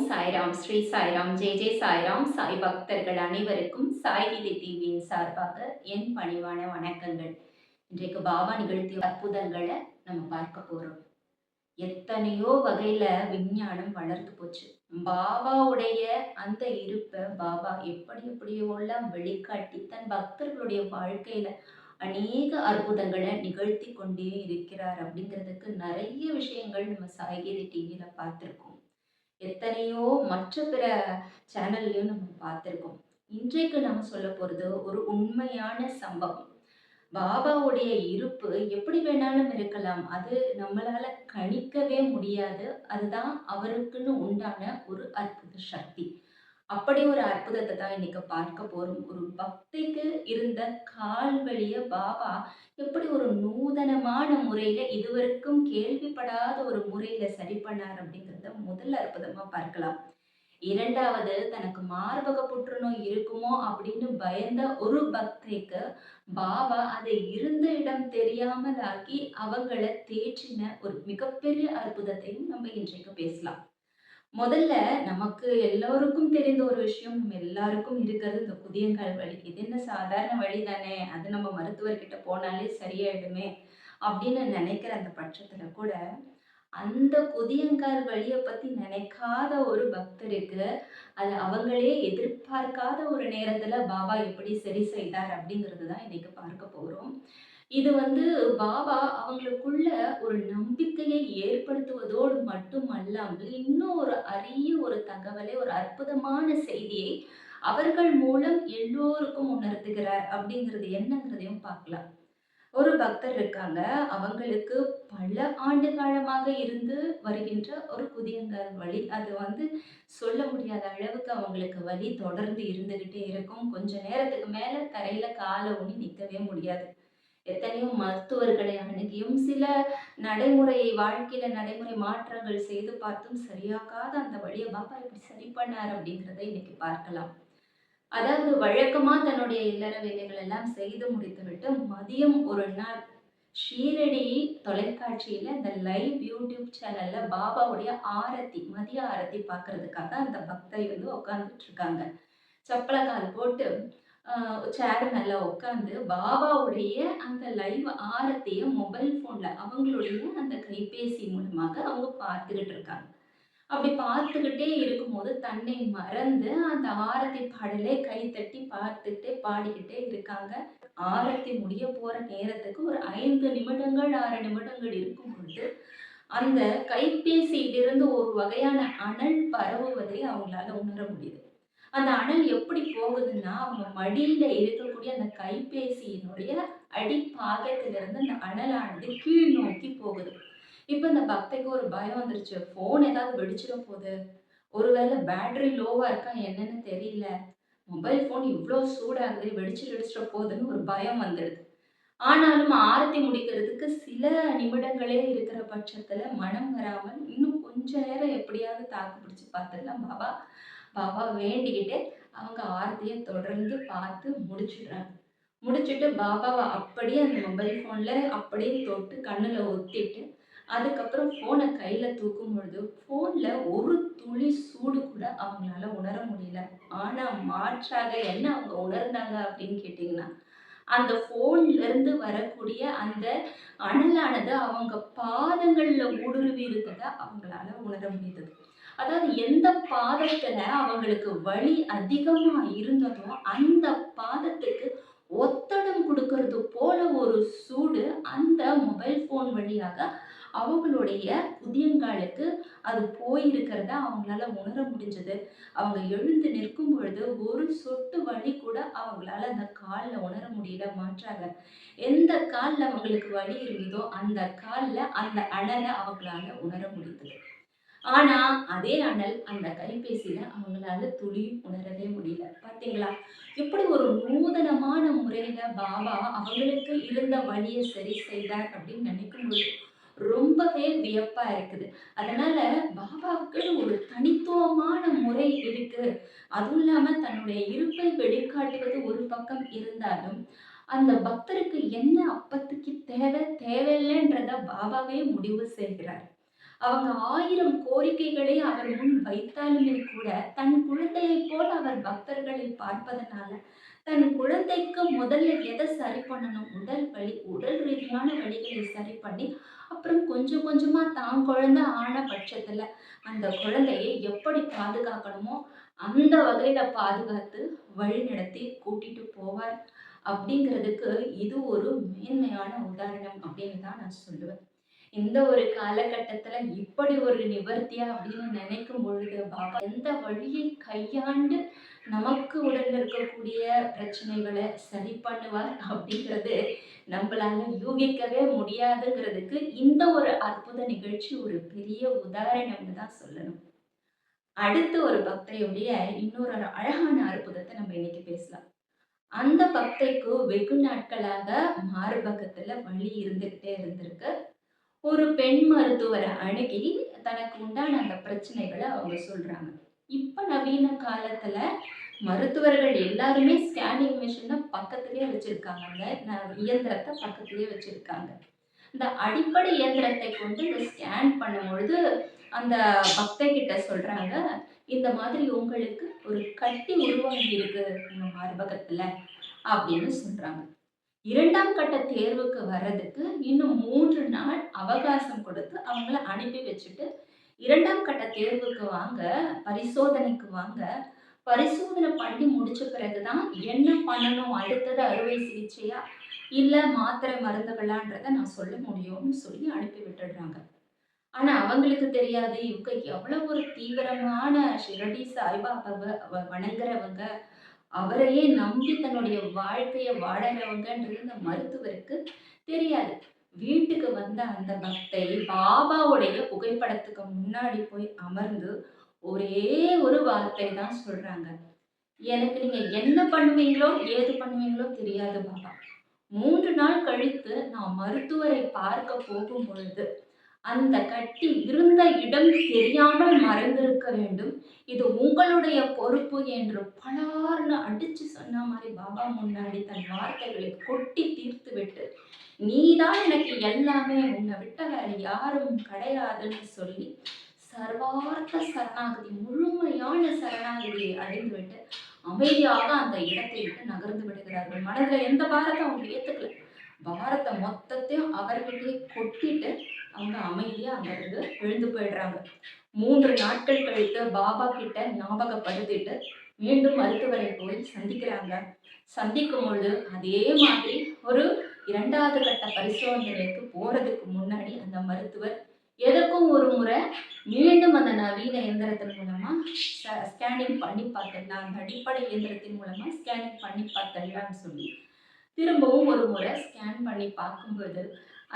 சாய்ராம், ஸ்ரீ சாய்ராம், ஜெய் ஜெய் சாய்ராம். சாய் பக்தர்கள் அனைவருக்கும் சாய்கீதை டிவியின் சார்பாக என் பணிவான வணக்கங்கள். இன்றைக்கு பாபா நிகழ்த்திய அற்புதங்களை நம்ம பார்க்க போறோம். எத்தனையோ வகையில விஞ்ஞானம் வளர்ந்து போச்சு. பாபாவுடைய அந்த இருப்பை பாபா எப்படி எப்படியோலாம் வெளிக்காட்டி தன் பக்தர்களுடைய வாழ்க்கையில அநேக அற்புதங்களை நிகழ்த்தி கொண்டே இருக்கிறார் அப்படிங்கிறதுக்கு நிறைய விஷயங்கள் நம்ம சாய்கீதை டிவியில பார்த்துருக்கோம். எத்தனையோ மற்ற பிற சேனல்லையும் நம்ம பார்த்துருக்கோம். இன்றைக்கு நம்ம சொல்ல போறது ஒரு உண்மையான சம்பவம். பாபாவுடைய இருப்பு எப்படி வேணாலும் இருக்கலாம். அது நம்மளால கணிக்கவே முடியாது. அதுதான் அவருக்குன்னு உண்டான ஒரு அற்புத சக்தி. அப்படி ஒரு அற்புதத்தை தான் இன்னைக்கு பார்க்க போறோம். ஒரு பக்திக்கு இருந்த கால்வலிய பாபா எப்படி ஒரு நூதனமான முறையில இதுவரைக்கும் கேள்விப்படாத ஒரு முறையில சரி பண்ணார் அப்படிங்கிறத முதல் அற்புதமா பார்க்கலாம். இரண்டாவது, தனக்கு மார்பக புற்றுநோய் இருக்குமோ அப்படின்னு பயந்த ஒரு பக்தைக்கு பாபா அதை இருந்த இடம் தெரியாமல் ஆக்கி அவங்கள தேற்றின ஒரு மிகப்பெரிய அற்புதத்தையும் நம்ம இன்றைக்கு பேசலாம். முதல்ல நமக்கு எல்லோருக்கும் தெரிந்த ஒரு விஷயம், நம்ம எல்லாருக்கும் இருக்கிறது இந்த குதியங்கால் வலி. இது என்ன சாதாரண வலி தானே, அது நம்ம மருத்துவர்கிட்ட போனாலே சரியாயிடுமே அப்படின்னு நினைக்கிற அந்த பட்சத்துல கூட அந்த குதியங்கால் வலிய பத்தி நினைக்காத ஒரு பக்தருக்கு அது அவங்களே எதிர்பார்க்காத ஒரு நேரத்துல பாபா எப்படி சரி செய்தார் அப்படிங்கிறது தான் இன்னைக்கு பார்க்க போறோம். இது பாபா அவங்களுக்குள்ள ஒரு நம்பிக்கையை ஏற்படுத்துவதோடு மட்டுமல்லாமல், இன்னும் ஒரு அரிய ஒரு தகவலை, ஒரு அற்புதமான செய்தியை அவர்கள் மூலம் எல்லோருக்கும் உணர்த்துகிறார் அப்படிங்கிறது என்னங்கிறதையும் பார்க்கலாம். ஒரு பக்தர் இருக்காங்க. அவங்களுக்கு பல ஆண்டு காலமாக இருந்து வருகின்ற ஒரு குதியங்கால் வலி. அது சொல்ல முடியாத அளவுக்கு அவங்களுக்கு வலி தொடர்ந்து இருந்துகிட்டே இருக்கும். கொஞ்ச நேரத்துக்கு மேல தரையில கால ஊனி நிக்கவே முடியாது. எத்தனையோ மருத்துவர்களை அணுகியும், சில வாழ்க்கையில நடைமுறை மாற்றங்கள் செய்து பார்த்தும் சரியாகாத அந்த வலிய பாபா எப்படி சரி பண்ணார் அப்படிங்கிறத இன்னைக்கு பார்க்கலாம். அதாவது வழக்கமா தன்னுடைய இல்லற வேலைகள் எல்லாம் செய்து முடித்துவிட்டு மதியம் ஒரு நாள் ஷீரடி தொலைக்காட்சியில இந்த லைவ் யூடியூப் சேனல்ல பாபாவுடைய ஆரத்தி, மதிய ஆரத்தி பார்க்கறதுக்காக அந்த பக்தை உட்கார்ந்துட்டு இருக்காங்க. சப்பல கால் போட்டு சேர் மேல உட்காந்து பாபாவுடைய அந்த லைவ் ஆரத்திய மொபைல் போன்ல அவங்களுடைய அந்த கைபேசி மூலமாக அவங்க பார்த்துக்கிட்டு இருக்காங்க. அப்படி பார்த்துக்கிட்டே இருக்கும்போது தன்னை மறந்து அந்த ஆரத்தி பாடலே கைத்தட்டி பார்த்துக்கிட்டே பாடிக்கிட்டே இருக்காங்க. ஆரத்தி முடிய போற நேரத்துக்கு ஒரு 5 நிமிடங்கள் 6 நிமிடங்கள் இருக்கும் பொழுது அந்த கைபேசியிலிருந்து ஒரு வகையான அனல் பரவுவதை அவங்களால உணர முடியுது. அந்த அனல் எப்படி போகுதுன்னா, அவங்க மடியில இருக்கக்கூடிய அந்த கைபேசியினுடைய அடிப்பாகத்திலிருந்து அந்த அனலானது கீழ் நோக்கி போகுது. இப்ப இந்த பக்தைக்கு ஒரு பயம் வந்துருச்சு. ஃபோன் ஏதாவது வெடிச்சிட போகுது. ஒருவேளை பேட்டரி லோவா இருக்கா என்னன்னு தெரியல. மொபைல் ஃபோன் இவ்ளோ சூடாகுது, வெடிச்சிட போகுதுன்னு ஒரு பயம் வந்துடுது. ஆனாலும் ஆரத்தி முடிக்கிறதுக்கு சில நிமிடங்களே இருக்கிற பட்சத்துல மனம் வராமல், இன்னும் கொஞ்ச நேரம் எப்படியாவது தாக்கு பிடிச்சு பார்த்துடலாம் பாபா. பாபா வேண்டிக்கிட்டு அவங்க ஆரத்திய தொடர்ந்து பார்த்து முடிச்சிடுறாங்க. முடிச்சுட்டு பாபாவ அப்படியே அந்த மொபைல் ஃபோன்ல அப்படியே தொட்டு கண்ணுல ஒத்திட்டு அதுக்கப்புறம் ஃபோனை கையில தூக்கும் பொழுது ஃபோன்ல ஒரு துளி சூடு கூட அவங்களால உணர முடியல. ஆனா மாற்றாக என்ன அவங்க உணர்ந்தாங்க அப்படின்னு கேட்டீங்கன்னா, அந்த ஃபோன்ல இருந்து வரக்கூடிய அந்த அனலானது அவங்க பாதங்கள்ல ஊடுருவி இருக்கிறத அவங்களால உணர முடிந்தது. அதாவது எந்த பாதத்துல அவங்களுக்கு வலி அதிகமா இருந்ததோ அந்த பாதத்துக்கு ஒத்தடம் கொடுக்கறது போல ஒரு சூடு அந்த மொபைல் ஃபோன் வழியாக அவங்களுடைய புதியங்காலுக்கு அது போயிருக்கிறத அவங்களால உணர முடிஞ்சது. அவங்க எழுந்து நிற்கும் பொழுது ஒரு சொட்டு வலி கூட அவங்களால அந்த கால்ல உணர முடியல. மாற்றாக எந்த கால்ல அவங்களுக்கு வலி இருந்ததோ அந்த கால்ல அந்த அனல அவங்களால உணர முடிந்தது. ஆனா அதே அனல் அந்த கைபேசியில அவங்களால துளி உணரவே முடியல. பாத்தீங்களா? இப்படி ஒரு நூதனமான முறையில பாபா அவங்களுக்கு இருந்த வலியை சரி செய்தார் அப்படின்னு நினைக்கும்போது ரொம்பவே வியப்பா இருக்குது. அதனால பாபாவுக்கு ஒரு தனித்துவமான முறை இருக்கு. அதுவும் இல்லாம தன்னுடைய இருப்பை வெளிக்காட்டுவது ஒரு பக்கம் இருந்தாலும், அந்த பக்தருக்கு என்ன அப்பத்திக்கு தேவையில்லைன்றத பாபாவே முடிவு செய்கிறார். அவங்க 1000 கோரிக்கைகளை அவர் முன் வைத்தாலுமே கூட, தன் குழந்தையைப் போல அவர் பக்தர்களை பார்ப்பதனால, தன் குழந்தைக்கு முதல்ல எத சரி பண்ணணும்? உடல் வலி, உடல் ரீதியான வலிகளை சரி பண்ணி, அப்புறம் கொஞ்சம் கொஞ்சமா தான் குழந்தை ஆன பட்சத்துல, அந்த குழந்தையை எப்படி பாதுகாக்கணுமோ, அந்த வகையில பாதுகாத்து, வழிநடத்தி கூட்டிட்டு போவார். அப்படிங்கிறதுக்கு இது ஒரு மேன்மையான உதாரணம் அப்படின்னு தான் நான் சொல்லுவேன். இந்த ஒரு காலகட்டத்துல இப்படி ஒரு நிவர்த்தியா அப்படின்னு நினைக்கும் பொழுது, பாபா எந்த வழியை கையாண்டு நமக்கு உடல்ல இருக்கக்கூடிய பிரச்சனைகளை சரி பண்ணுவார் அப்படிங்கிறது நம்மளால யூகிக்கவே முடியாதுங்கிறதுக்கு இந்த ஒரு அற்புத நிகழ்ச்சி ஒரு பெரிய உதாரணம்னு தான் சொல்லணும். அடுத்து ஒரு பக்தையுடைய இன்னொரு அழகான அற்புதத்தை நம்ம இன்னைக்கு பேசலாம். அந்த பக்தைக்கு வெகு நாட்களாக மார்பகத்துல வலி இருந்துகிட்டே இருந்திருக்கு. ஒரு பெண் மருத்துவரை அணுகி தனக்கு உண்டான அந்த பிரச்சனைகளை அவங்க சொல்றாங்க. இப்ப நவீன காலத்துல மருத்துவர்கள் எல்லாருமே ஸ்கேனிங் மிஷினை பக்கத்திலேயே வச்சிருக்காங்க. இயந்திரத்தை பக்கத்திலேயே வச்சிருக்காங்க. இந்த அடிப்படை இயந்திரத்தை கொண்டு இந்த ஸ்கேன் பண்ணும்பொழுது அந்த பக்தை கிட்ட சொல்றாங்க, இந்த மாதிரி உங்களுக்கு ஒரு கட்டி உருவாகி இருக்கு உங்க மார்பகத்துல அப்படின்னு சொல்றாங்க. 2ஆம் கட்ட தேர்வுக்கு வர்றதுக்கு இன்னும் 3 நாள் அவகாசம் கொடுத்து அவங்கள அனுப்பி வச்சுட்டு, 2ஆம் கட்ட தேர்வுக்கு வாங்க, பரிசோதனைக்கு வாங்க. பரிசோதனை பண்ணி முடிச்ச பிறகு தான் என்ன பண்ணணும்? அடுத்தது அறுவை சிகிச்சையா? இல்ல மாத்திரை மருந்துகளான்றத நான் சொல்ல முடியும்னு சொல்லி அனுப்பி விட்டுடுறாங்க. ஆனா அவங்களுக்கு தெரியாது, இவங்க எவ்வளவு ஒரு தீவிரமான ஷிரடி சாய்பாபாவ வணங்குறவங்க. அவரையே நம்பி தன்னுடைய வாழ்க்கைய வாழறவங்கன்றது இந்த மருத்துவருக்கு தெரியாது. வீட்டுக்கு வந்த அந்த பக்தை பாபாவுடைய புகைப்படத்துக்கு முன்னாடி போய் அமர்ந்து ஒரே ஒரு வார்த்தை தான் சொல்றாங்க. எனக்கு நீங்க என்ன பண்ணுவீங்களோ, ஏது பண்ணுவீங்களோ தெரியாது பாபா. 3 நாள் கழித்து நான் மருத்துவரை பார்க்க போகும் பொழுது அந்த கட்டி இருந்த இடம் தெரியாமல் மறைந்திருக்க வேண்டும். இது உங்களுடைய பொறுப்பு என்று பலார்னு அடிச்சு சொன்ன மாதிரி பாபா முன்னாடி தன் வார்த்தைகளை கொட்டி தீர்த்துவிட்டு, நீதான் எனக்கு எல்லாமே, உன்னை விட்ட வேற யாரும் கிடையாதுன்னு சொல்லி சர்வார்த்த சரணாகதி, முழுமையான சரணாகதியை அடைந்துவிட்டு அமைதியாக அந்த இடத்தை விட்டு நகர்ந்து விடுகிறார்கள். மனதில் எந்த பாரத்தை அவங்க ஏத்துக்கல. பாரத்தை மொத்தத்தையும் அவர்கிட்டயே கொட்டிட்டு அவங்க அமைதியா அங்கிருந்து எழுந்து போயிடுறாங்க. 3 நாட்கள் கழித்து பாபா கிட்ட ஞாபகப்படுத்திட்டு மீண்டும் மருத்துவரை போய் சந்திக்கிறாங்க. சந்திக்கும் பொழுது அதே மாதிரி ஒரு 2வது கட்ட பரிசோதனைக்கு போறதுக்கு முன்னாடி அந்த மருத்துவர் எதற்கும் ஒரு முறை மீண்டும் அந்த நவீன இயந்திரத்தின் மூலமா ஸ்கேனிங் பண்ணி பார்த்துடலாம், அந்த அடிப்படை இயந்திரத்தின் மூலமா ஸ்கேனிங் பண்ணி பார்த்துடலாம்னு சொல்லி திரும்பவும் ஒரு முறை ஸ்கேன் பண்ணி பார்க்கும்போது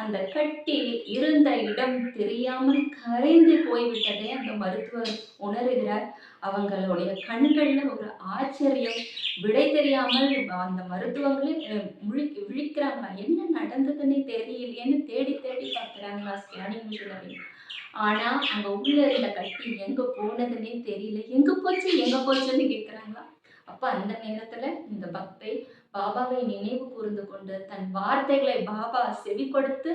அந்த கட்டி இருந்த இடம் தெரியாமல் கரைந்து போய்விட்டதை அந்த மருத்துவர் உணர்கிறார். அவங்களுடைய கண்கள்ல ஒரு ஆச்சரியம், விடை தெரியாமல் அந்த மருத்துவங்களே விழிக்கிறாங்க. என்ன நடந்ததுன்னு தெரியலையேன்னு தேடி தேடி பார்க்குறாங்களா ஸ்கேனிங் மிஷினரி. ஆனா அங்க உள்ள இருந்த கட்டி எங்க போனதுன்னே தெரியல. எங்க போச்சுன்னு கேட்கிறாங்களா. அப்ப அந்த நேரத்துல இந்த பக்தை பாபாவை நினைவு கூர்ந்து கொண்டு தன் வார்த்தைகளை பாபா செவி கொடுத்து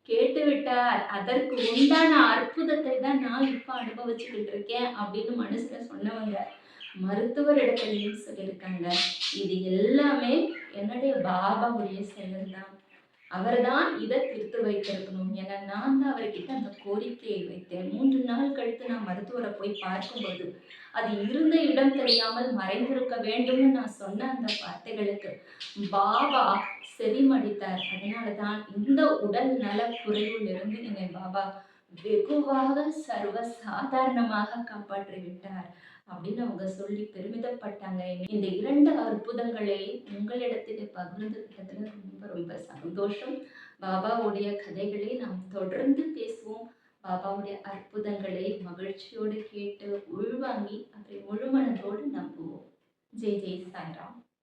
கேட்டுவிட்டார். அதற்கு உண்டான அற்புதத்தை தான் நான் இப்ப அனுபவிச்சுக்கிட்டு இருக்கேன் அப்படின்னு மனசுல சொன்னவங்க மருத்துவரிடத்திலையும் சொல்லியிருக்காங்க. இது எல்லாமே என்னுடைய பாபாவுடைய செயல் தான். அவர்தான் இதை தீர்த்து வைத்திருக்கணும். ஏன்னா நான் தான் அவர்கிட்ட அந்த கோரிக்கையை வைத்தேன். 3 நாள் கழித்து நான் மருத்துவரை போய் பார்க்கும்போது அது இருந்த இடம் தெரியாமல் மறைந்திருக்க வேண்டும்னு நான் சொன்ன அந்த வார்த்தைகளுக்கு பாபா செவிமடித்தார். அதனாலதான் இந்த உடல் நல குறைவிலிருந்து என்னை பாபா வெகுவாக சர்வ சாதாரணமாக காப்பாற்றி விட்டார் அப்படின்னு அவங்க சொல்லி பெருமிதப்பட்டாங்க. இந்த 2 அற்புதங்களை உங்களிடத்தில் பகிர்ந்துகிட்டதுல ரொம்ப ரொம்ப சந்தோஷம். பாபாவுடைய கதைகளை நாம் தொடர்ந்து பேசுவோம். பாபாவுடைய அற்புதங்களை மகிழ்ச்சியோடு கேட்டு உள்வாங்கி அதை முழுமனதோடு நம்புவோம். ஜெய் ஜெய் சாய்ராம்.